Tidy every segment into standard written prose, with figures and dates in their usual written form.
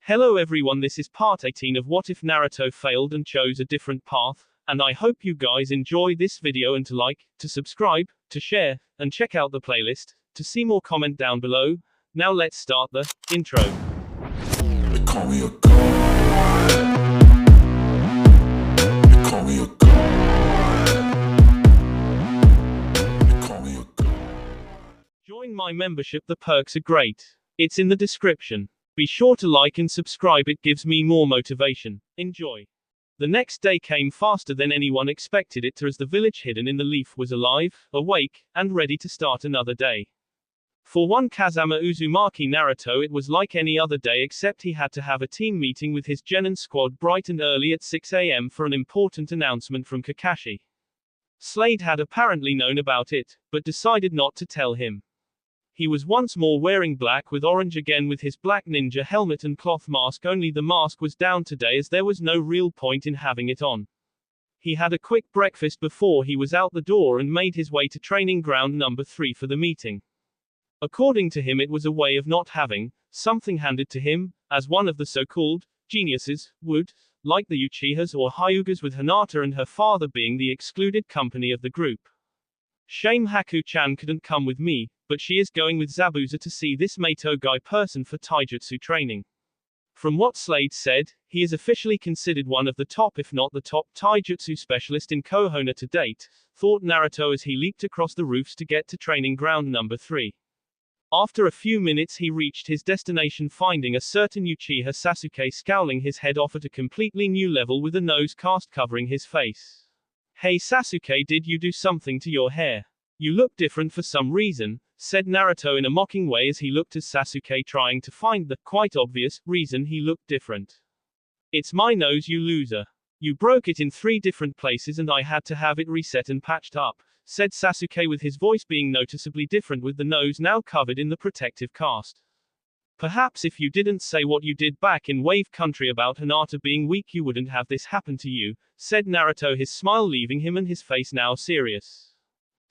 Hello everyone, this is part 18 of What If Naruto Failed and Chose a Different Path, and I hope you guys enjoy this video and to like, to subscribe, to share, and check out the playlist, to see more comment down below. Now let's start the intro. They call me a god. They call me a god. They call me a god. Join my membership, the perks are great. It's in the description. Be sure to like and subscribe, it gives me more motivation. Enjoy. The next day came faster than anyone expected it to, as the village hidden in the leaf was alive, awake, and ready to start another day. For one Kazama Uzumaki Naruto, it was like any other day except he had to have a team meeting with his genin squad bright and early at 6 a.m. for an important announcement from Kakashi. Slade had apparently known about it, but decided not to tell him. He was once more wearing black with orange again, with his black ninja helmet and cloth mask, only the mask was down today as there was no real point in having it on. He had a quick breakfast before he was out the door and made his way to training ground number 3 for the meeting. According to him, it was a way of not having something handed to him, as one of the so-called geniuses would, like the Uchihas or Hyugas, with Hinata and her father being the excluded company of the group. Shame Haku-chan couldn't come with me, but she is going with Zabuza to see this Mato guy person for taijutsu training. From what Slade said, he is officially considered one of the top, if not the top, taijutsu specialist in Konoha to date, thought Naruto as he leaped across the roofs to get to training ground number 3. After a few minutes he reached his destination, finding a certain Uchiha Sasuke scowling his head off at a completely new level with a nose cast covering his face. "Hey Sasuke, did you do something to your hair? You look different for some reason," said Naruto in a mocking way as he looked at Sasuke, trying to find the quite obvious reason he looked different. "It's my nose, you loser. You broke it in 3 different places and I had to have it reset and patched up," said Sasuke, with his voice being noticeably different with the nose now covered in the protective cast. "Perhaps if you didn't say what you did back in Wave Country about Hinata being weak, you wouldn't have this happen to you," said Naruto, his smile leaving him and his face now serious.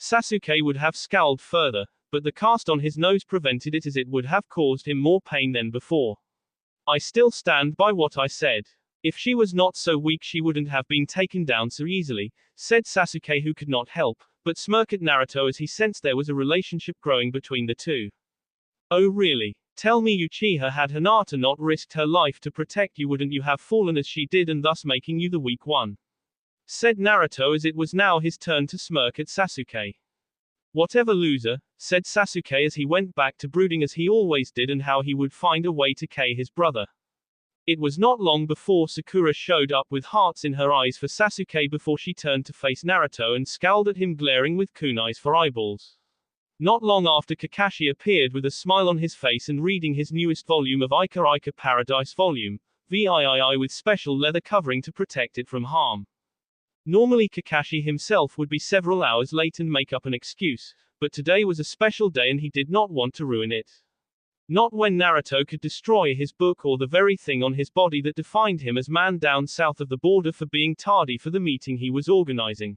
Sasuke would have scowled further, but the cast on his nose prevented it, as it would have caused him more pain than before. "I still stand by what I said. If she was not so weak, she wouldn't have been taken down so easily," said Sasuke, who could not help but smirk at Naruto as he sensed there was a relationship growing between the two. "Oh really? Tell me, Uchiha, had Hinata not risked her life to protect you, wouldn't you have fallen as she did, and thus making you the weak one?" said Naruto as it was now his turn to smirk at Sasuke. "Whatever, loser," said Sasuke as he went back to brooding as he always did and how he would find a way to kill his brother. It was not long before Sakura showed up with hearts in her eyes for Sasuke before she turned to face Naruto and scowled at him, glaring with kunais for eyeballs. Not long after, Kakashi appeared with a smile on his face and reading his newest volume of Ica Ica Paradise Volume VIII, with special leather covering to protect it from harm. Normally Kakashi himself would be several hours late and make up an excuse, but today was a special day and he did not want to ruin it. Not when Naruto could destroy his book or the very thing on his body that defined him as man down south of the border for being tardy for the meeting he was organizing.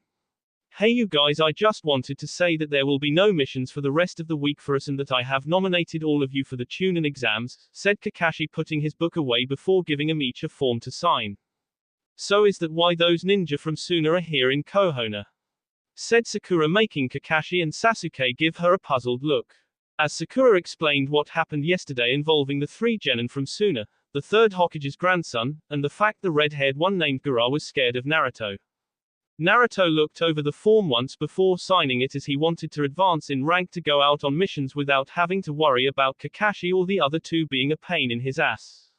"Hey you guys, I just wanted to say that there will be no missions for the rest of the week for us and that I have nominated all of you for the Chunin exams," said Kakashi, putting his book away before giving them each a form to sign. "So is that why those ninja from Suna are here in Konoha?" said Sakura, making Kakashi and Sasuke give her a puzzled look. As Sakura explained what happened yesterday involving the 3 genin from Suna, the 3rd Hokage's grandson, and the fact the red-haired one named Gara was scared of Naruto. Naruto looked over the form once before signing it as he wanted to advance in rank to go out on missions without having to worry about Kakashi or the other 2 being a pain in his ass.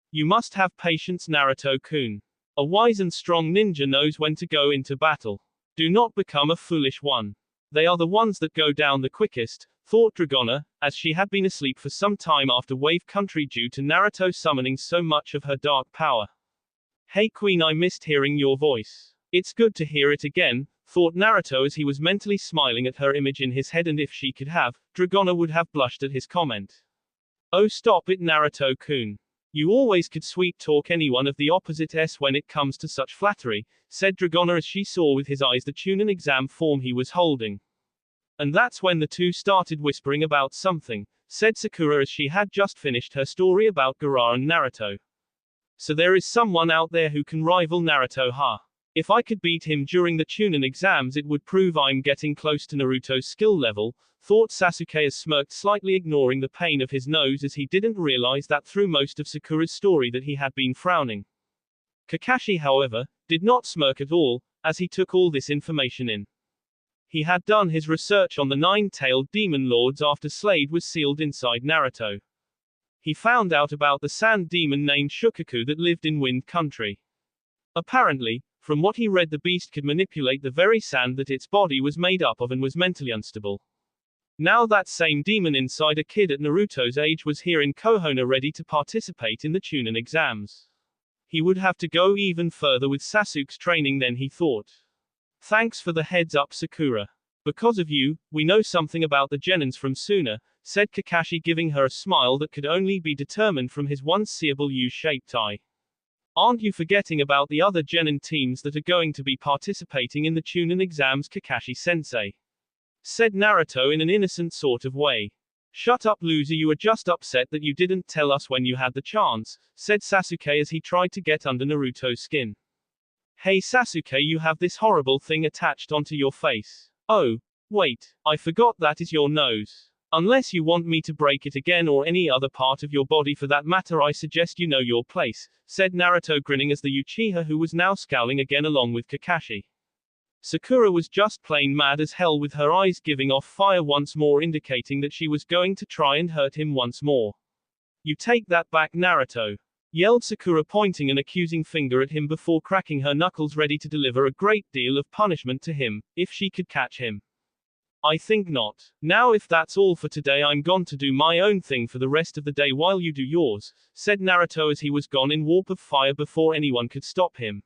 "You must have patience, Naruto-kun. A wise and strong ninja knows when to go into battle. Do not become a foolish one. They are the ones that go down the quickest," thought Dragona, as she had been asleep for some time after Wave Country due to Naruto summoning so much of her dark power. "Hey Queen, I missed hearing your voice. It's good to hear it again," thought Naruto as he was mentally smiling at her image in his head, and if she could have, Dragona would have blushed at his comment. "Oh stop it, Naruto-kun. You always could sweet talk anyone of the opposite s when it comes to such flattery," said Dragona as she saw with his eyes the Chunin exam form he was holding. "And that's when the 2 started whispering about something," said Sakura as she had just finished her story about Gaara and Naruto. So there is someone out there who can rival Naruto, huh? If I could beat him during the Chunin exams, it would prove I'm getting close to Naruto's skill level, thought Sasuke as smirked, slightly ignoring the pain of his nose as he didn't realize that through most of Sakura's story that he had been frowning. Kakashi, however, did not smirk at all, as he took all this information in. He had done his research on the nine-tailed demon lords after Slade was sealed inside Naruto. He found out about the sand demon named Shukaku that lived in Wind Country. Apparently, from what he read, the beast could manipulate the very sand that its body was made up of and was mentally unstable. Now that same demon inside a kid at Naruto's age was here in Konoha ready to participate in the Chunin exams. He would have to go even further with Sasuke's training then, he thought. Thanks for the heads up, Sakura. Because of you, we know something about the Genins from Suna, said Kakashi, giving her a smile that could only be determined from his once seeable U-shaped eye. Aren't you forgetting about the other Genin teams that are going to be participating in the Chunin exams, Kakashi-sensei? Said Naruto in an innocent sort of way. Shut up, loser, you are just upset that you didn't tell us when you had the chance, said Sasuke as he tried to get under Naruto's skin. Hey Sasuke, you have this horrible thing attached onto your face. Oh, wait, I forgot that is your nose. Unless you want me to break it again, or any other part of your body for that matter, I suggest you know your place, said Naruto, grinning as the Uchiha who was now scowling again along with Kakashi. Sakura was just plain mad as hell, with her eyes giving off fire once more, indicating that she was going to try and hurt him once more. You take that back, Naruto, yelled Sakura, pointing an accusing finger at him before cracking her knuckles ready to deliver a great deal of punishment to him, if she could catch him. I think not. Now if that's all for today, I'm gone to do my own thing for the rest of the day while you do yours, said Naruto as he was gone in warp of fire before anyone could stop him.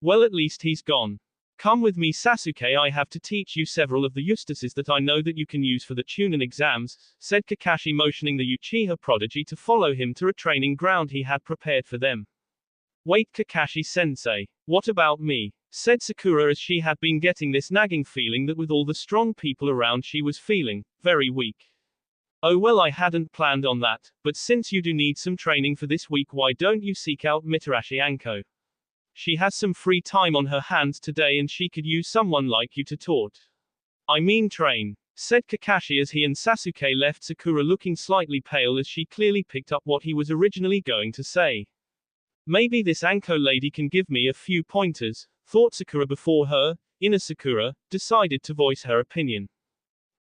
Well, at least he's gone. Come with me, Sasuke, I have to teach you several of the usages that I know that you can use for the Chunin exams, said Kakashi, motioning the Uchiha prodigy to follow him to a training ground he had prepared for them. Wait, Kakashi-sensei, what about me? Said Sakura as she had been getting this nagging feeling that with all the strong people around she was feeling very weak. Oh well, I hadn't planned on that, but since you do need some training for this week, why don't you seek out Mitarashi Anko? She has some free time on her hands today and she could use someone like you to train, said Kakashi as he and Sasuke left, Sakura looking slightly pale as she clearly picked up what he was originally going to say. Maybe this Anko lady can give me a few pointers, thought Sakura before her, inner Sakura, decided to voice her opinion.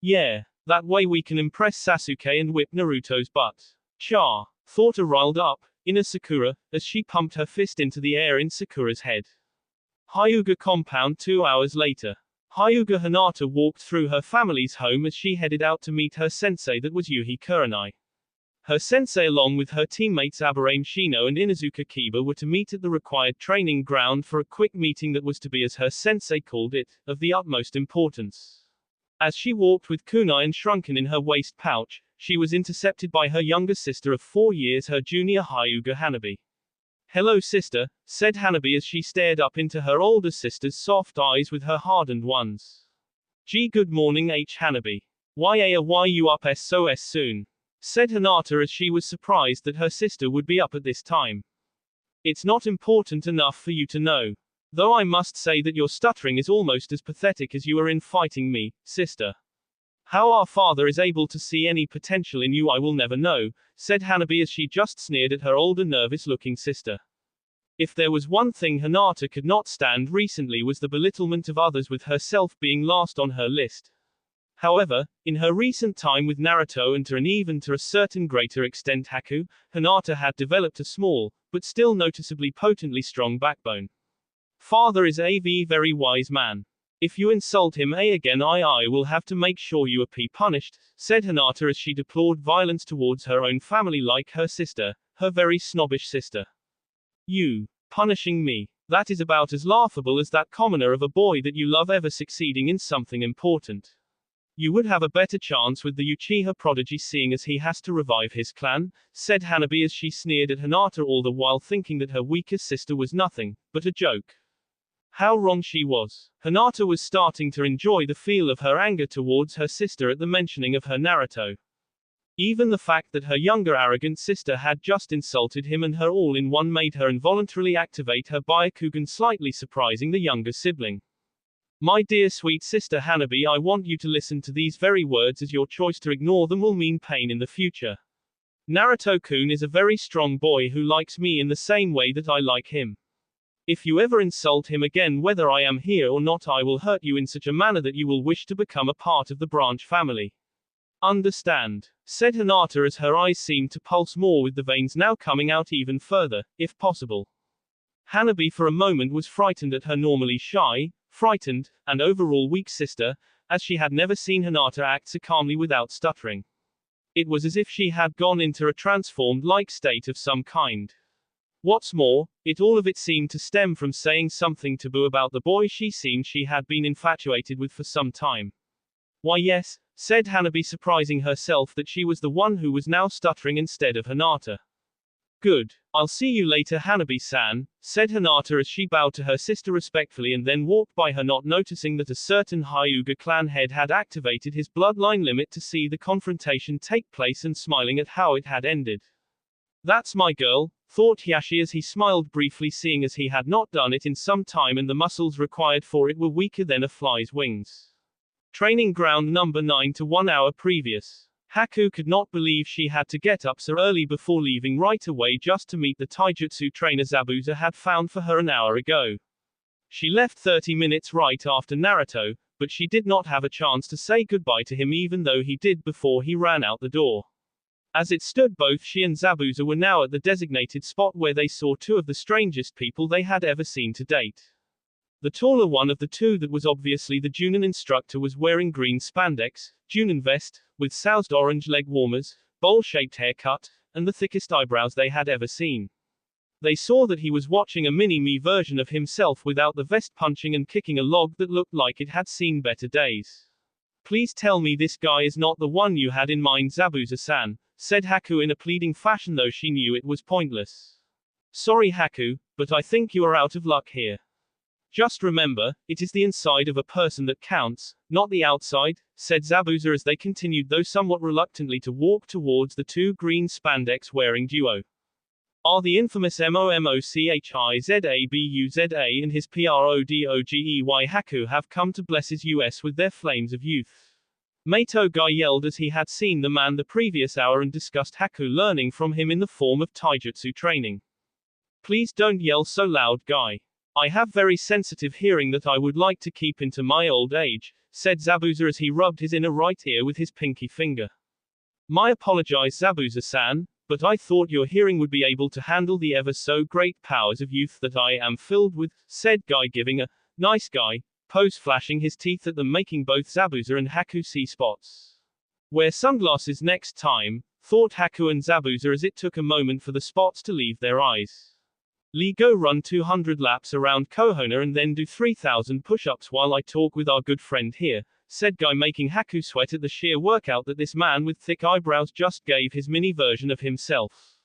Yeah, that way we can impress Sasuke and whip Naruto's butt. Cha, thought a riled up, inner Sakura, as she pumped her fist into the air in Sakura's head. Hyuga compound 2 hours later. Hyuga Hinata walked through her family's home as she headed out to meet her sensei, that was Yuhi Kurenai. Her sensei along with her teammates Aburame Shino and Inuzuka Kiba were to meet at the required training ground for a quick meeting that was to be, as her sensei called it, of the utmost importance. As she walked with kunai and shrunken in her waist pouch, she was intercepted by her younger sister of 4 years, her junior Hyuga Hanabi. Hello sister, said Hanabi as she stared up into her older sister's soft eyes with her hardened ones. Gee, good morning Hanabi. Why you up so soon? Said Hinata as she was surprised that her sister would be up at this time. It's not important enough for you to know. Though I must say that your stuttering is almost as pathetic as you are in fighting me, sister. How our father is able to see any potential in you I will never know, said Hanabi as she just sneered at her older nervous-looking sister. If there was one thing Hinata could not stand recently was the belittlement of others, with herself being last on her list. However, in her recent time with Naruto and even to a certain greater extent Haku, Hinata had developed a small, but still noticeably potently strong backbone. Father is a very wise man. If you insult him again I will have to make sure you are punished, said Hinata as she deplored violence towards her own family like her sister, her very snobbish sister. You punishing me? That is about as laughable as that commoner of a boy that you love ever succeeding in something important. You would have a better chance with the Uchiha prodigy, seeing as he has to revive his clan, said Hanabi as she sneered at Hinata, all the while thinking that her weaker sister was nothing but a joke. How wrong she was. Hinata was starting to enjoy the feel of her anger towards her sister at the mentioning of her Naruto. Even the fact that her younger arrogant sister had just insulted him and her all-in-one made her involuntarily activate her Byakugan, slightly surprising the younger sibling. My dear sweet sister Hanabi, I want you to listen to these very words, as your choice to ignore them will mean pain in the future. Naruto-kun is a very strong boy who likes me in the same way that I like him. If you ever insult him again, whether I am here or not, I will hurt you in such a manner that you will wish to become a part of the branch family. Understand? Said Hinata as her eyes seemed to pulse more, with the veins now coming out even further, if possible. Hanabi for a moment was frightened at her normally shy, frightened, and overall weak sister, as she had never seen Hinata act so calmly without stuttering. It was as if she had gone into a transformed-like state of some kind. What's more, all of it seemed to stem from saying something taboo about the boy she had been infatuated with for some time. Why yes, said Hanabi, surprising herself that she was the one who was now stuttering instead of Hinata. Good. I'll see you later, Hanabi-san, said Hinata as she bowed to her sister respectfully and then walked by her, not noticing that a certain Hyuga clan head had activated his bloodline limit to see the confrontation take place and smiling at how it had ended. That's my girl, thought Hiashi as he smiled briefly, seeing as he had not done it in some time and the muscles required for it were weaker than a fly's wings. Training ground number 9 to 1 hour previous. Haku could not believe she had to get up so early before leaving right away just to meet the taijutsu trainer Zabuza had found for her an hour ago. She left 30 minutes right after Naruto, but she did not have a chance to say goodbye to him, even though he did before he ran out the door. As it stood, both she and Zabuza were now at the designated spot where they saw two of the strangest people they had ever seen to date. The taller one of the two, that was obviously the Junin instructor, was wearing green spandex, Junin vest, with soused orange leg warmers, bowl-shaped haircut, and the thickest eyebrows they had ever seen. They saw that he was watching a mini-me version of himself without the vest, punching and kicking a log that looked like it had seen better days. Please tell me this guy is not the one you had in mind, Zabuza-san, said Haku in a pleading fashion, though she knew it was pointless. Sorry Haku, but I think you are out of luck here. Just remember, it is the inside of a person that counts, not the outside, said Zabuza as they continued, though somewhat reluctantly, to walk towards the two green spandex wearing duo. Are the infamous Momochizabuza and his Prodogey Haku have come to bless his US with their flames of youth. Mato Guy yelled as he had seen the man the previous hour and discussed Haku learning from him in the form of taijutsu training. Please don't yell so loud, Guy. I have very sensitive hearing that I would like to keep into my old age, said Zabuza as he rubbed his inner right ear with his pinky finger. My apologize, Zabuza-san, but I thought your hearing would be able to handle the ever so great powers of youth that I am filled with, said Guy, giving a nice guy pose, flashing his teeth at them, making both Zabuza and Haku see spots. Wear sunglasses next time, thought Haku and Zabuza as it took a moment for the spots to leave their eyes. Lee, go run 200 laps around Kohona and then do 3,000 push-ups while I talk with our good friend here, said Guy, making Haku sweat at the sheer workout that this man with thick eyebrows just gave his mini version of himself.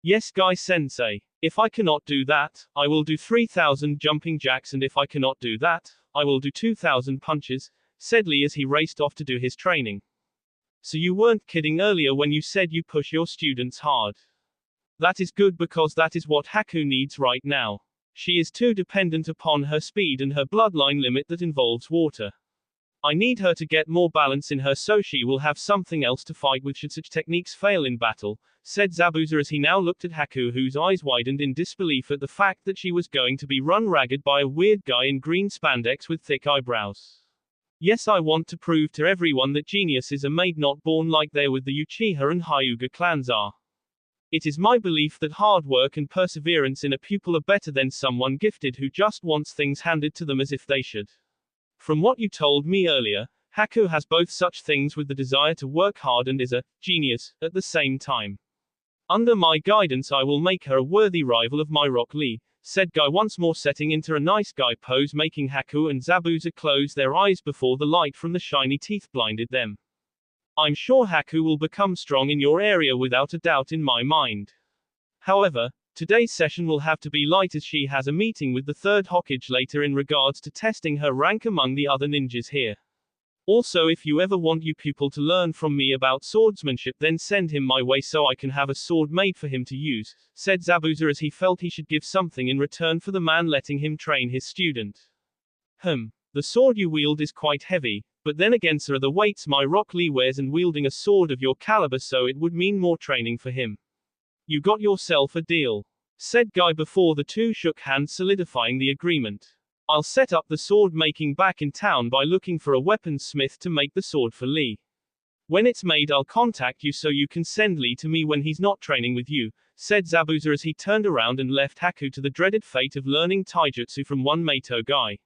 Yes, Guy-sensei. If I cannot do that, I will do 3,000 jumping jacks, and if I cannot do that, I will do 2,000 punches, said Lee as he raced off to do his training. So you weren't kidding earlier when you said you push your students hard. That is good, because that is what Haku needs right now. She is too dependent upon her speed and her bloodline limit that involves water. I need her to get more balance in her so she will have something else to fight with should such techniques fail in battle, said Zabuza as he now looked at Haku, whose eyes widened in disbelief at the fact that she was going to be run ragged by a weird guy in green spandex with thick eyebrows. Yes, I want to prove to everyone that geniuses are made, not born, like they with the Uchiha and Hyuga clans are. It is my belief that hard work and perseverance in a pupil are better than someone gifted who just wants things handed to them as if they should. From what you told me earlier, Haku has both such things with the desire to work hard and is a genius at the same time. Under my guidance I will make her a worthy rival of my Rock Lee, said Guy, once more setting into a nice guy pose, making Haku and Zabuza close their eyes before the light from the shiny teeth blinded them. I'm sure Haku will become strong in your area without a doubt in my mind. However, today's session will have to be light as she has a meeting with the third Hokage later in regards to testing her rank among the other ninjas here. Also, if you ever want your pupil to learn from me about swordsmanship, then send him my way so I can have a sword made for him to use, said Zabuza as he felt he should give something in return for the man letting him train his student. The sword you wield is quite heavy, but then again so are the weights my Rock Lee wears and wielding a sword of your caliber, so it would mean more training for him. You got yourself a deal, said Guy before the two shook hands, solidifying the agreement. I'll set up the sword making back in town by looking for a weaponsmith to make the sword for Lee. When it's made, I'll contact you so you can send Lee to me when he's not training with you, said Zabuza as he turned around and left Haku to the dreaded fate of learning taijutsu from one Mato Guy.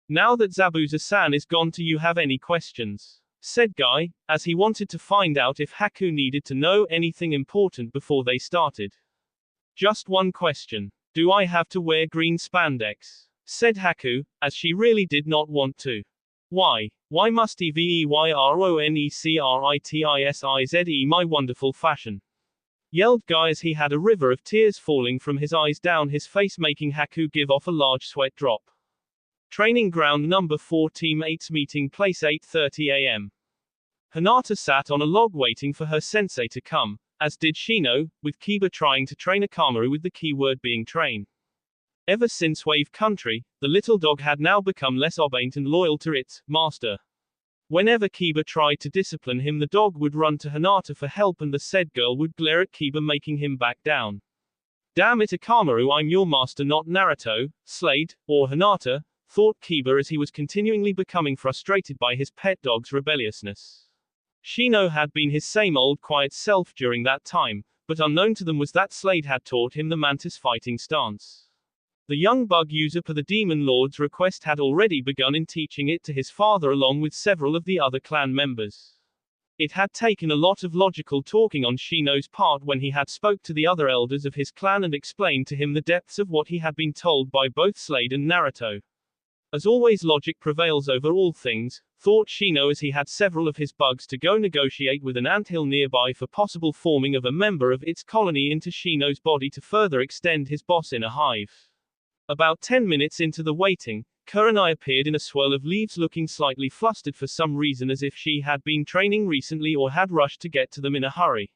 Now that Zabuza-san is gone, do you have any questions? Said Guy, as he wanted to find out if Haku needed to know anything important before they started. Just one question. Do I have to wear green spandex? Said Haku, as she really did not want to. Why? Why must EVEYRONECRITISIZE my wonderful fashion? Yelled Guy as he had a river of tears falling from his eyes down his face, making Haku give off a large sweat drop. Training ground number 4, Team 8's meeting place, 8:30 a.m. Hinata sat on a log waiting for her sensei to come, as did Shino, with Kiba trying to train Akamaru with the keyword being train. Ever since Wave Country, the little dog had now become less obedient and loyal to its master. Whenever Kiba tried to discipline him, the dog would run to Hinata for help and the said girl would glare at Kiba, making him back down. Damn it, Akamaru, I'm your master, not Naruto, Slade, or Hinata, thought Kiba as he was continually becoming frustrated by his pet dog's rebelliousness. Shino had been his same old quiet self during that time, but unknown to them was that Slade had taught him the mantis fighting stance. The young bug user per the Demon Lord's request had already begun in teaching it to his father along with several of the other clan members. It had taken a lot of logical talking on Shino's part when he had spoke to the other elders of his clan and explained to him the depths of what he had been told by both Slade and Naruto. As always, logic prevails over all things, thought Shino as he had several of his bugs to go negotiate with an anthill nearby for possible forming of a member of its colony into Shino's body to further extend his boss in a hive. About 10 minutes into the waiting, Kurenai appeared in a swirl of leaves, looking slightly flustered for some reason, as if she had been training recently or had rushed to get to them in a hurry.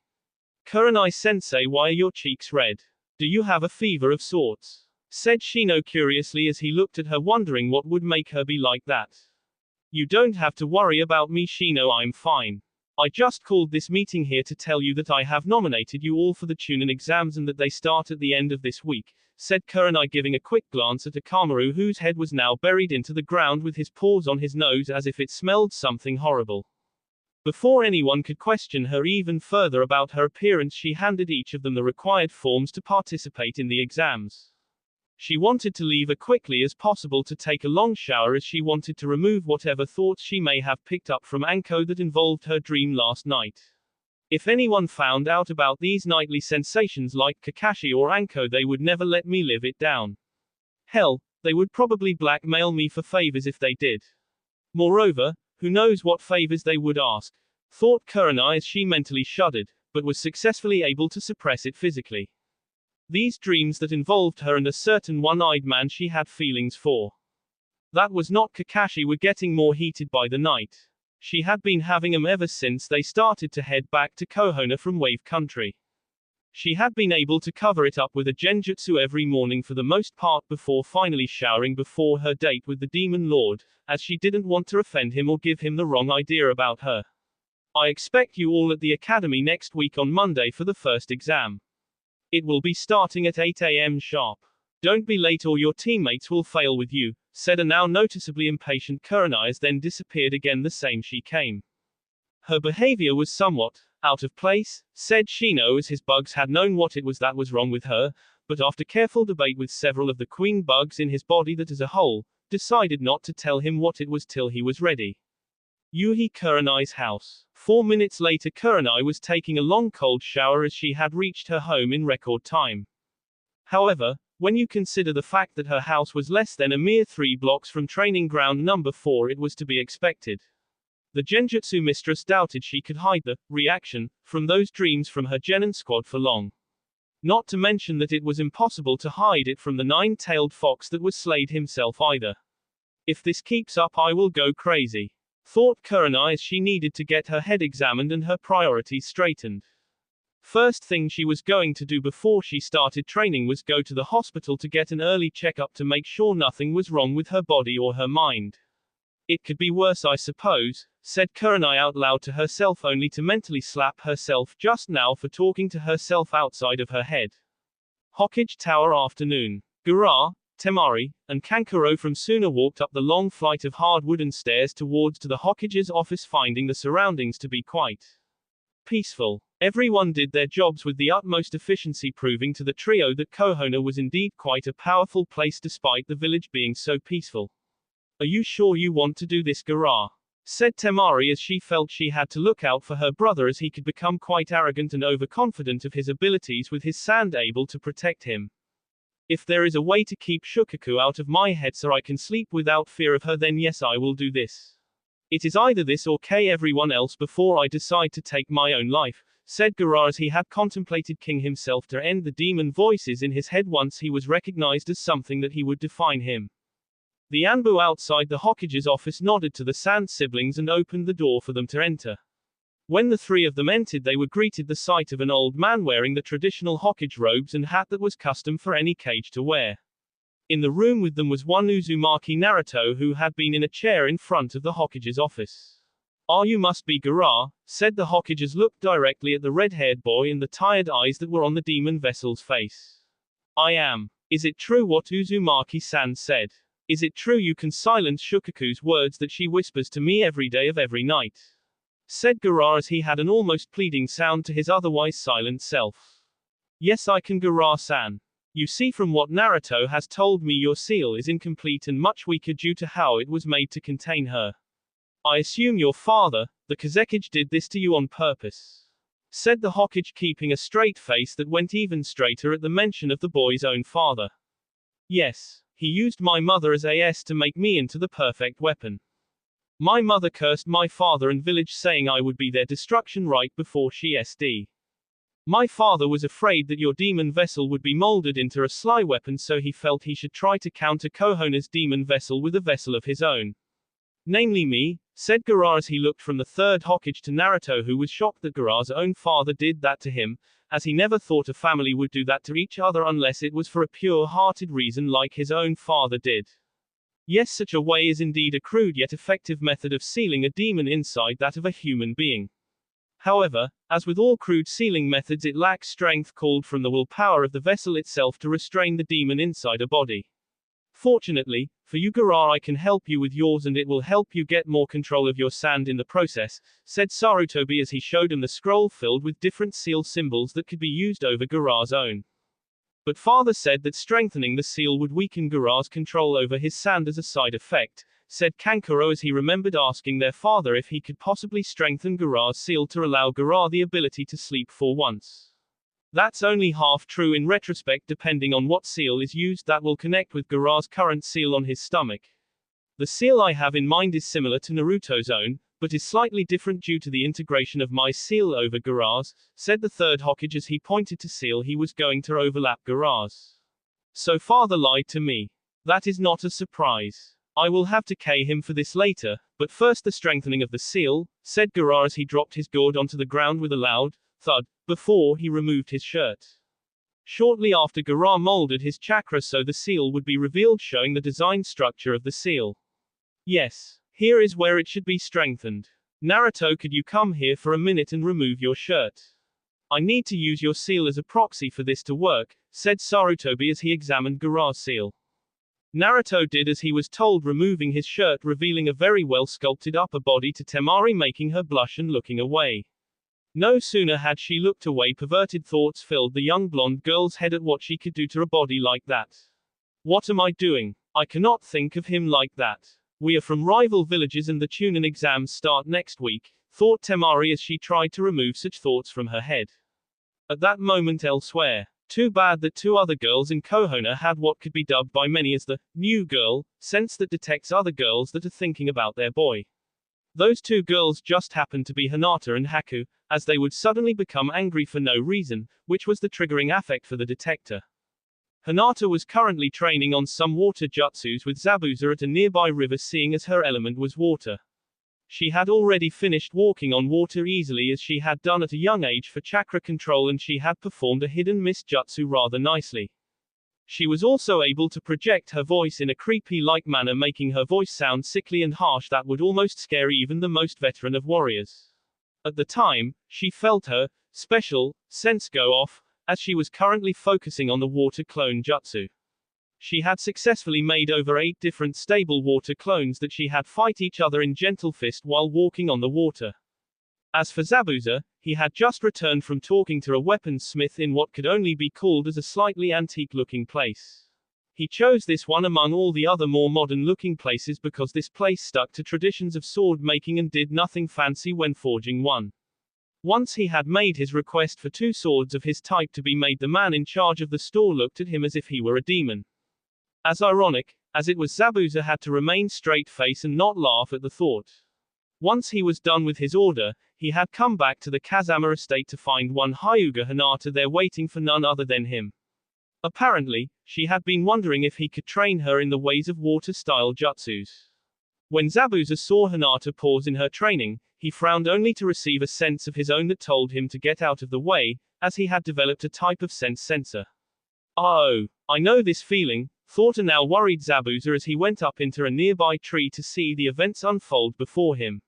Kurenai-sensei, why are your cheeks red? Do you have a fever of sorts? Said Shino curiously as he looked at her, wondering what would make her be like that. You don't have to worry about me, Shino, I'm fine. I just called this meeting here to tell you that I have nominated you all for the Chunin exams and that they start at the end of this week, said Kurenai, giving a quick glance at Akamaru, whose head was now buried into the ground with his paws on his nose as if it smelled something horrible. Before anyone could question her even further about her appearance, she handed each of them the required forms to participate in the exams. She wanted to leave as quickly as possible to take a long shower, as she wanted to remove whatever thoughts she may have picked up from Anko that involved her dream last night. If anyone found out about these nightly sensations like Kakashi or Anko, they would never let me live it down. Hell, they would probably blackmail me for favors if they did. Moreover, who knows what favors they would ask, thought Kurenai as she mentally shuddered, but was successfully able to suppress it physically. These dreams that involved her and a certain one-eyed man she had feelings for. That was not Kakashi, were getting more heated by the night. She had been having them ever since they started to head back to Kohono from Wave Country. She had been able to cover it up with a genjutsu every morning for the most part before finally showering before her date with the Demon Lord, as she didn't want to offend him or give him the wrong idea about her. I expect you all at the academy next week on Monday for the first exam. It will be starting at 8 a.m. sharp. Don't be late or your teammates will fail with you, said a now noticeably impatient Kurenai, as then disappeared again the same she came. Her behavior was somewhat out of place, said Shino, as his bugs had known what it was that was wrong with her, but after careful debate with several of the queen bugs in his body that as a whole, decided not to tell him what it was till he was ready. Yuhi Kurenai's house. 4 minutes later, Kurenai was taking a long cold shower as she had reached her home in record time. However, when you consider the fact that her house was less than a mere 3 blocks from training ground number 4, it was to be expected. The genjutsu mistress doubted she could hide the reaction from those dreams from her genin squad for long. Not to mention that it was impossible to hide it from the 9-tailed fox that was Slade himself either. If this keeps up, I will go crazy. thought Kurenai as she needed to get her head examined and her priorities straightened. First thing she was going to do before she started training was go to the hospital to get an early checkup to make sure nothing was wrong with her body or her mind. It could be worse, I suppose, said Kurenai out loud to herself, only to mentally slap herself just now for talking to herself outside of her head. Hokage Tower afternoon. Gaara, Temari, and Kankuro from Suna walked up the long flight of hard wooden stairs towards to the Hokage's office, finding the surroundings to be quite peaceful. Everyone did their jobs with the utmost efficiency, proving to the trio that Konoha was indeed quite a powerful place despite the village being so peaceful. Are you sure you want to do this, Gaara? Said Temari as she felt she had to look out for her brother, as he could become quite arrogant and overconfident of his abilities with his sand able to protect him. If there is a way to keep Shukaku out of my head so I can sleep without fear of her, then yes, I will do this. It is either this or everyone else before I decide to take my own life, said Gaara as he had contemplated King himself to end the demon voices in his head once he was recognized as something that he would define him. The Anbu outside the Hokage's office nodded to the Sand siblings and opened the door for them to enter. When the three of them entered, they were greeted the sight of an old man wearing the traditional Hokage robes and hat that was custom for any kage to wear. In the room with them was one Uzumaki Naruto, who had been in a chair in front of the Hokage's office. You must be Gaara, said the Hokage as looked directly at the red-haired boy and the tired eyes that were on the demon vessel's face. I am. Is it true what Uzumaki-san said? Is it true you can silence Shukaku's words that she whispers to me every day of every night? Said Gaara as he had an almost pleading sound to his otherwise silent self. Yes, I can, Gaara-san. You see, from what Naruto has told me, your seal is incomplete and much weaker due to how it was made to contain her. I assume your father, the Kazekage, did this to you on purpose. Said the Hokage, keeping a straight face that went even straighter at the mention of the boy's own father. Yes. He used my mother as to make me into the perfect weapon. My mother cursed my father and village, saying I would be their destruction right before she sd. My father was afraid that your demon vessel would be molded into a sly weapon, so he felt he should try to counter Konoha's demon vessel with a vessel of his own. Namely me, said Gaara as he looked from the third Hokage to Naruto, who was shocked that Gaara's own father did that to him, as he never thought a family would do that to each other unless it was for a pure-hearted reason like his own father did. Yes, such a way is indeed a crude yet effective method of sealing a demon inside that of a human being. However, as with all crude sealing methods, it lacks strength called from the willpower of the vessel itself to restrain the demon inside a body. Fortunately, for you, Gaara, I can help you with yours, and it will help you get more control of your sand in the process, said Sarutobi as he showed him the scroll filled with different seal symbols that could be used over Gaara's own. But father said that strengthening the seal would weaken Gaara's control over his sand as a side effect, said Kankuro as he remembered asking their father if he could possibly strengthen Gaara's seal to allow Gaara the ability to sleep for once. That's only half true in retrospect. Depending on what seal is used, that will connect with Gaara's current seal on his stomach. The seal I have in mind is similar to Naruto's own, but is slightly different due to the integration of my seal over Gaara's, said the third Hokage as he pointed to seal he was going to overlap Gaara's. So father lied to me. That is not a surprise. I will have to K him for this later, but first the strengthening of the seal, said Gaara as he dropped his gourd onto the ground with a loud thud, before he removed his shirt. Shortly after, Gaara molded his chakra so the seal would be revealed, showing the design structure of the seal. Yes, here is where it should be strengthened. Naruto, could you come here for a minute and remove your shirt? I need to use your seal as a proxy for this to work, said Sarutobi as he examined Gaara's seal. Naruto did as he was told, removing his shirt, revealing a very well sculpted upper body to Temari, making her blush and looking away. No sooner had she looked away, perverted thoughts filled the young blonde girl's head at what she could do to a body like that. What am I doing? I cannot think of him like that. We are from rival villages and the Chunin exams start next week, thought Temari as she tried to remove such thoughts from her head. At that moment elsewhere, too bad that two other girls in Konoha had what could be dubbed by many as the new girl sense that detects other girls that are thinking about their boy. Those two girls just happened to be Hinata and Haku, as they would suddenly become angry for no reason, which was the triggering affect for the detector. Hinata was currently training on some water jutsus with Zabuza at a nearby river, seeing as her element was water. She had already finished walking on water easily as she had done at a young age for chakra control, and she had performed a hidden mist jutsu rather nicely. She was also able to project her voice in a creepy-like manner, making her voice sound sickly and harsh that would almost scare even the most veteran of warriors. At the time, she felt her special sense go off, as she was currently focusing on the water clone jutsu. She had successfully made over 8 different stable water clones that she had fight each other in gentle fist while walking on the water. As for Zabuza, he had just returned from talking to a weaponsmith in what could only be called as a slightly antique-looking place. He chose this one among all the other more modern-looking places because this place stuck to traditions of sword making and did nothing fancy when forging one. Once he had made his request for 2 swords of his type to be made, the man in charge of the store looked at him as if he were a demon. As ironic as it was, Zabuza had to remain straight-faced and not laugh at the thought. Once he was done with his order, he had come back to the Kazama estate to find one Hyuga Hinata there waiting for none other than him. Apparently, she had been wondering if he could train her in the ways of water-style jutsus. When Zabuza saw Hinata pause in her training, he frowned only to receive a sense of his own that told him to get out of the way, as he had developed a type of sense sensor. Oh, I know this feeling, thought a now worried Zabuza as he went up into a nearby tree to see the events unfold before him.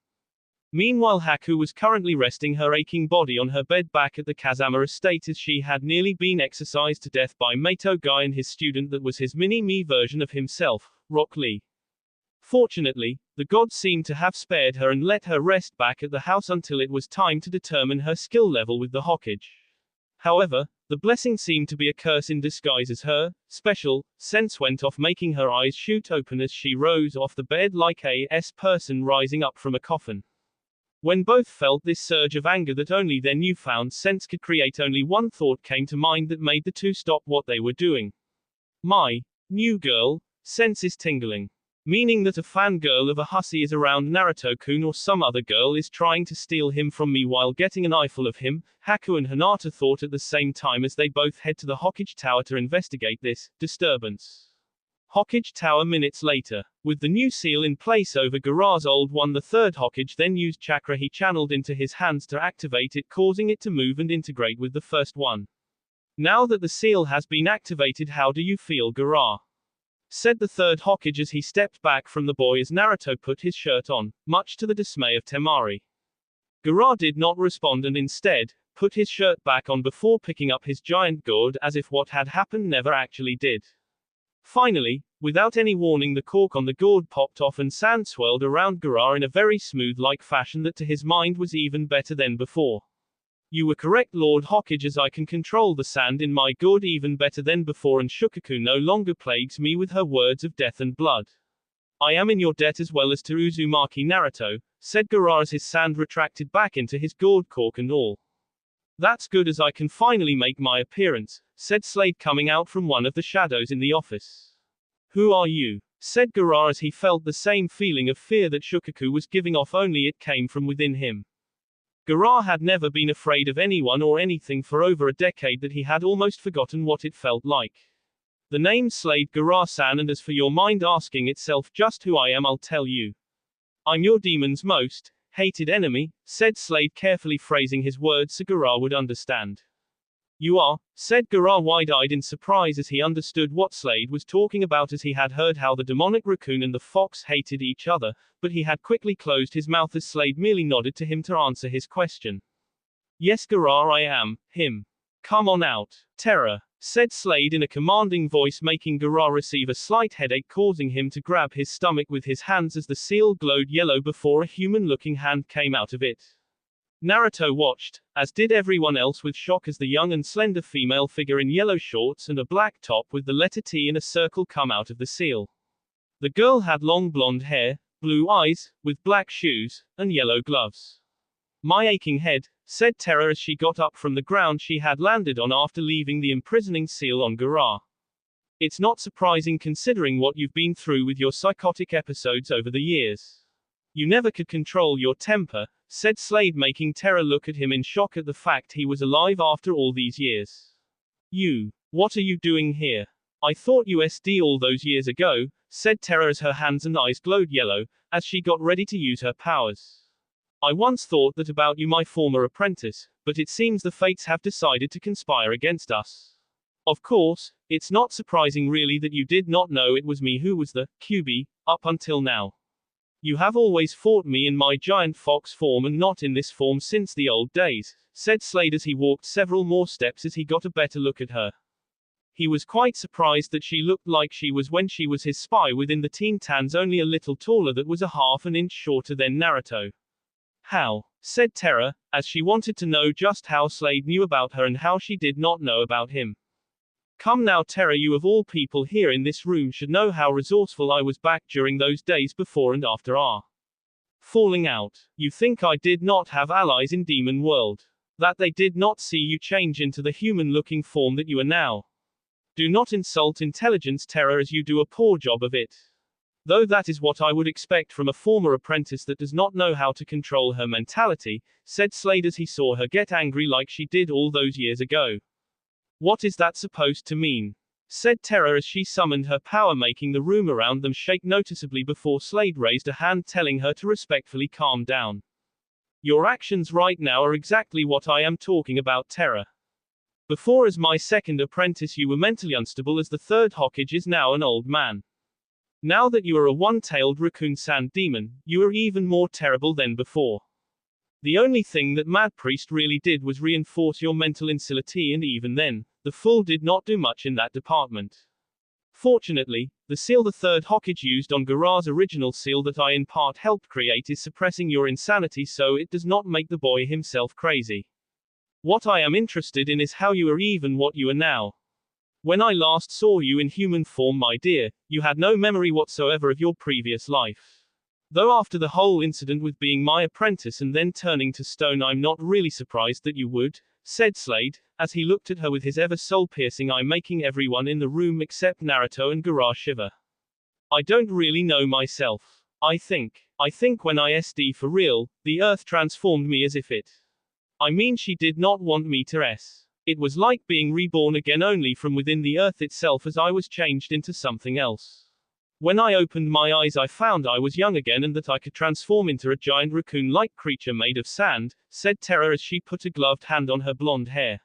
Meanwhile, Haku was currently resting her aching body on her bed back at the Kazama estate as she had nearly been exercised to death by Mato Guy and his student that was his mini-me version of himself, Rock Lee. Fortunately, the gods seemed to have spared her and let her rest back at the house until it was time to determine her skill level with the Hokage. However, the blessing seemed to be a curse in disguise as her special sense went off, making her eyes shoot open as she rose off the bed like a person rising up from a coffin. When both felt this surge of anger that only their newfound sense could create, only one thought came to mind that made the two stop what they were doing. My new girl sense is tingling. Meaning that a fangirl of a hussy is around Naruto-kun, or some other girl is trying to steal him from me while getting an eyeful of him, Haku and Hinata thought at the same time as they both head to the Hokage Tower to investigate this disturbance. Hokage Tower minutes later. With the new seal in place over Gaara's old one, the third Hokage then used chakra he channeled into his hands to activate it, causing it to move and integrate with the first one. Now that the seal has been activated, how do you feel, Gaara? Said the third Hokage as he stepped back from the boy as Naruto put his shirt on, much to the dismay of Temari. Gaara did not respond and instead put his shirt back on before picking up his giant gourd as if what had happened never actually did. Finally, without any warning, the cork on the gourd popped off and sand swirled around Gaara in a very smooth-like fashion that to his mind was even better than before. You were correct, Lord Hokage, as I can control the sand in my gourd even better than before, and Shukaku no longer plagues me with her words of death and blood. I am in your debt as well as to Uzumaki Naruto, said Gaara as his sand retracted back into his gourd, cork and all. That's good, as I can finally make my appearance, said Slade coming out from one of the shadows in the office. Who are you? Said Gaara as he felt the same feeling of fear that Shukaku was giving off, only it came from within him. Gaara had never been afraid of anyone or anything for over a decade that he had almost forgotten what it felt like. The name Slade, Gaara-san, and as for your mind asking itself just who I am, I'll tell you. I'm your demon's most hated enemy, said Slade, carefully phrasing his words so Gaara would understand. You are, said Gaara, wide-eyed in surprise as he understood what Slade was talking about, as he had heard how the demonic raccoon and the fox hated each other, but he had quickly closed his mouth as Slade merely nodded to him to answer his question. Yes, Gaara, I am him. Come on out, Terror, said Slade in a commanding voice, making Gaara receive a slight headache, causing him to grab his stomach with his hands as the seal glowed yellow before a human-looking hand came out of it. Naruto watched, as did everyone else, with shock as the young and slender female figure in yellow shorts and a black top with the letter T in a circle come out of the seal. The girl had long blonde hair, blue eyes, with black shoes, and yellow gloves. My aching head, said Terra as she got up from the ground she had landed on after leaving the imprisoning seal on Gaara. It's not surprising considering what you've been through with your psychotic episodes over the years. You never could control your temper, said Slade, making Terra look at him in shock at the fact he was alive after all these years. You. What are you doing here? I thought you SD all those years ago, said Terra as her hands and eyes glowed yellow, as she got ready to use her powers. I once thought that about you, my former apprentice, but it seems the fates have decided to conspire against us. Of course, it's not surprising really that you did not know it was me who was the QB, up until now. You have always fought me in my giant fox form and not in this form since the old days, said Slade as he walked several more steps as he got a better look at her. He was quite surprised that she looked like she was when she was his spy within the Teen Tans, only a little taller, that was a half an inch shorter than Naruto. How? Said Terra, as she wanted to know just how Slade knew about her and how she did not know about him. Come now Terra, you of all people here in this room should know how resourceful I was back during those days before and after our falling out. You think I did not have allies in Demon World? That they did not see you change into the human-looking form that you are now? Do not insult intelligence, Terra, as you do a poor job of it. Though that is what I would expect from a former apprentice that does not know how to control her mentality, said Slade as he saw her get angry like she did all those years ago. What is that supposed to mean? Said Terra as she summoned her power, making the room around them shake noticeably before Slade raised a hand telling her to respectfully calm down. Your actions right now are exactly what I am talking about, Terra. Before, as my second apprentice, you were mentally unstable, as the third Hokage is now an old man. Now that you are a one-tailed raccoon sand demon, you are even more terrible than before. The only thing that Mad Priest really did was reinforce your mental instability, and even then, the Fool did not do much in that department. Fortunately, the seal the third Hokage used on Gaara's original seal that I in part helped create is suppressing your insanity so it does not make the boy himself crazy. What I am interested in is how you are even what you are now. When I last saw you in human form, my dear, you had no memory whatsoever of your previous life. Though after the whole incident with being my apprentice and then turning to stone, I'm not really surprised that you would, said Slade, as he looked at her with his ever soul-piercing eye, making everyone in the room except Naruto and Gaara shiver. I don't really know myself. I think when I SD for real, the earth transformed me as if it. I mean, she did not want me to It was like being reborn again, only from within the earth itself, as I was changed into something else. When I opened my eyes, I found I was young again and that I could transform into a giant raccoon-like creature made of sand, said Terra as she put a gloved hand on her blonde hair.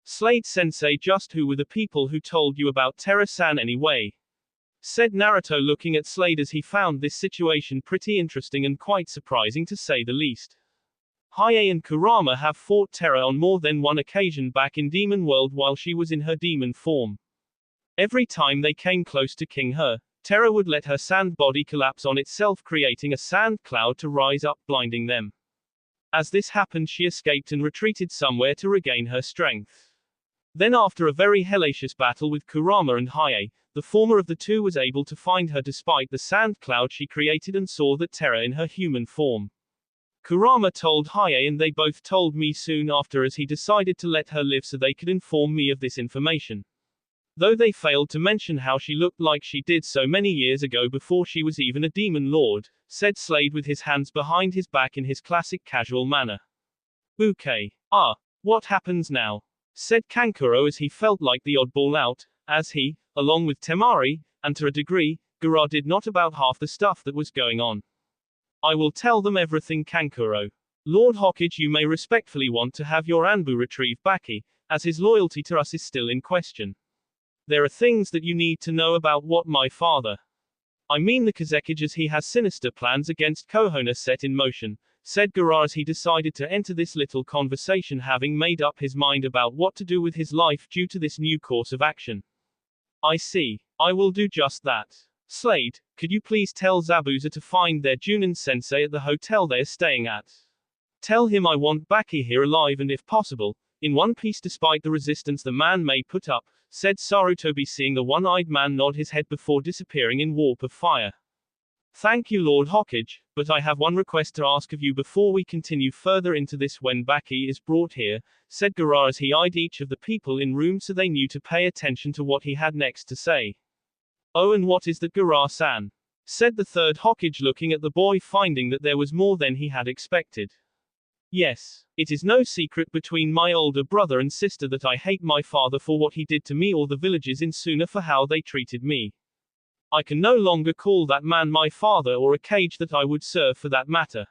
Slade-sensei, just who were the people who told you about Terra-san anyway? Said Naruto, looking at Slade as he found this situation pretty interesting and quite surprising to say the least. Hiei and Kurama have fought Terra on more than one occasion back in Demon World while she was in her demon form. Every time they came close to King Her, Terra would let her sand body collapse on itself, creating a sand cloud to rise up, blinding them. As this happened, she escaped and retreated somewhere to regain her strength. Then, after a very hellacious battle with Kurama and Hiei, the former of the two was able to find her despite the sand cloud she created and saw that Terra in her human form. Kurama told Hiei and they both told me soon after, as he decided to let her live so they could inform me of this information. Though they failed to mention how she looked like she did so many years ago before she was even a demon lord, said Slade with his hands behind his back in his classic casual manner. Okay. What happens now? Said Kankuro as he felt like the oddball out, as he, along with Temari, and to a degree, Gaara did not about half the stuff that was going on. I will tell them everything, Kankuro. Lord Hokage, you may respectfully want to have your Anbu retrieve Baki, as his loyalty to us is still in question. There are things that you need to know about what my father. I mean the Kazekage, as he has sinister plans against Kohono set in motion, said Gaara as he decided to enter this little conversation, having made up his mind about what to do with his life due to this new course of action. I see. I will do just that. Slade, could you please tell Zabuza to find their Junin-sensei at the hotel they are staying at? Tell him I want Baki here alive and if possible, in one piece despite the resistance the man may put up, said Sarutobi, seeing the one-eyed man nod his head before disappearing in warp of fire. Thank you, Lord Hokage, but I have one request to ask of you before we continue further into this. When Baki is brought here, said Gaara as he eyed each of the people in room so they knew to pay attention to what he had next to say. Oh, and what is that, Gaara-san? Said the third Hokage, looking at the boy, finding that there was more than he had expected. Yes, it is no secret between my older brother and sister that I hate my father for what he did to me, or the villagers in Suna for how they treated me. I can no longer call that man my father or a cage that I would serve for that matter.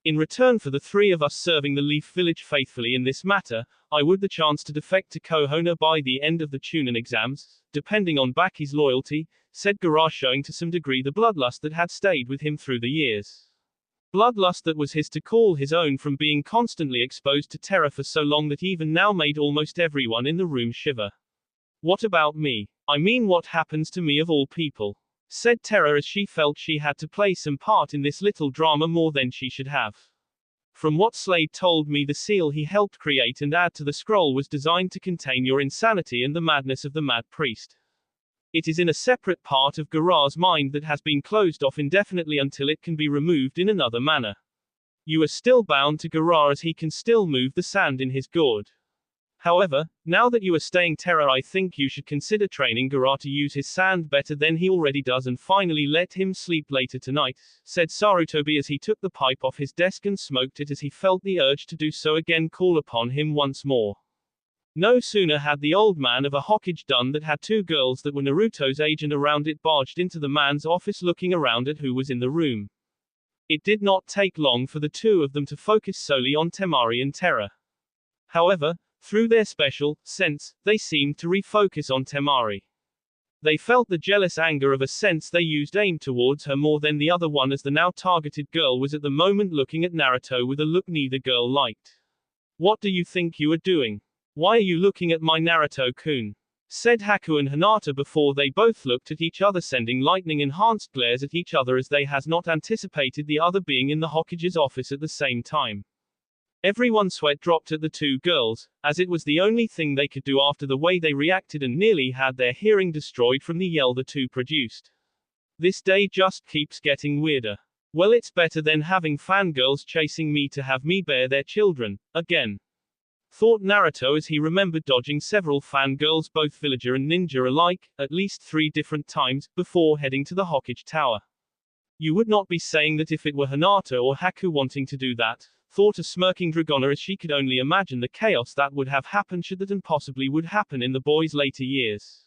In return for the three of us serving the Leaf Village faithfully in this matter, I would the chance to defect to Kohono by the end of the Chunin exams, depending on Baki's loyalty, said Gaara, showing to some degree the bloodlust that had stayed with him through the years. Bloodlust that was his to call his own from being constantly exposed to terror for so long that even now made almost everyone in the room shiver. What about me? I mean, what happens to me of all people? Said Terra as she felt she had to play some part in this little drama more than she should have. From what Slade told me, the seal he helped create and add to the scroll was designed to contain your insanity and the madness of the mad priest. It is in a separate part of Gaara's mind that has been closed off indefinitely until it can be removed in another manner. You are still bound to Gaara as he can still move the sand in his gourd. However, now that you are staying Terra, I think you should consider training Gaara to use his sand better than he already does and finally let him sleep later tonight, said Sarutobi as he took the pipe off his desk and smoked it as he felt the urge to do so again, call upon him once more. No sooner had the old man of a Hokage done that had two girls that were Naruto's age and around it barged into the man's office looking around at who was in the room. It did not take long for the two of them to focus solely on Temari and Terra. However, through their special sense, they seemed to refocus on Temari. They felt the jealous anger of a sense they used aimed towards her more than the other one, as the now targeted girl was at the moment looking at Naruto with a look neither girl liked. What do you think you are doing? Why are you looking at my Naruto-kun? Said Haku and Hinata before they both looked at each other, sending lightning-enhanced glares at each other as they had not anticipated the other being in the Hokage's office at the same time. Everyone's sweat dropped at the two girls, as it was the only thing they could do after the way they reacted and nearly had their hearing destroyed from the yell the two produced. This day just keeps getting weirder. Well, it's better than having fangirls chasing me to have me bear their children, again. Thought Naruto as he remembered dodging several fangirls, both villager and ninja alike, at least 3 different times, before heading to the Hokage Tower. You would not be saying that if it were Hinata or Haku wanting to do that, thought a smirking Dragona as she could only imagine the chaos that would have happened should that and possibly would happen in the boy's later years.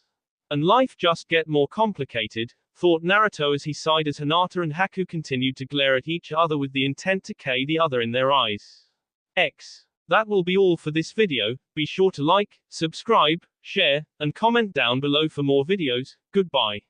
And life just get more complicated, thought Naruto as he sighed as Hinata and Haku continued to glare at each other with the intent to K the other in their eyes. That will be all for this video. Be sure to like, subscribe, share, and comment down below for more videos. Goodbye.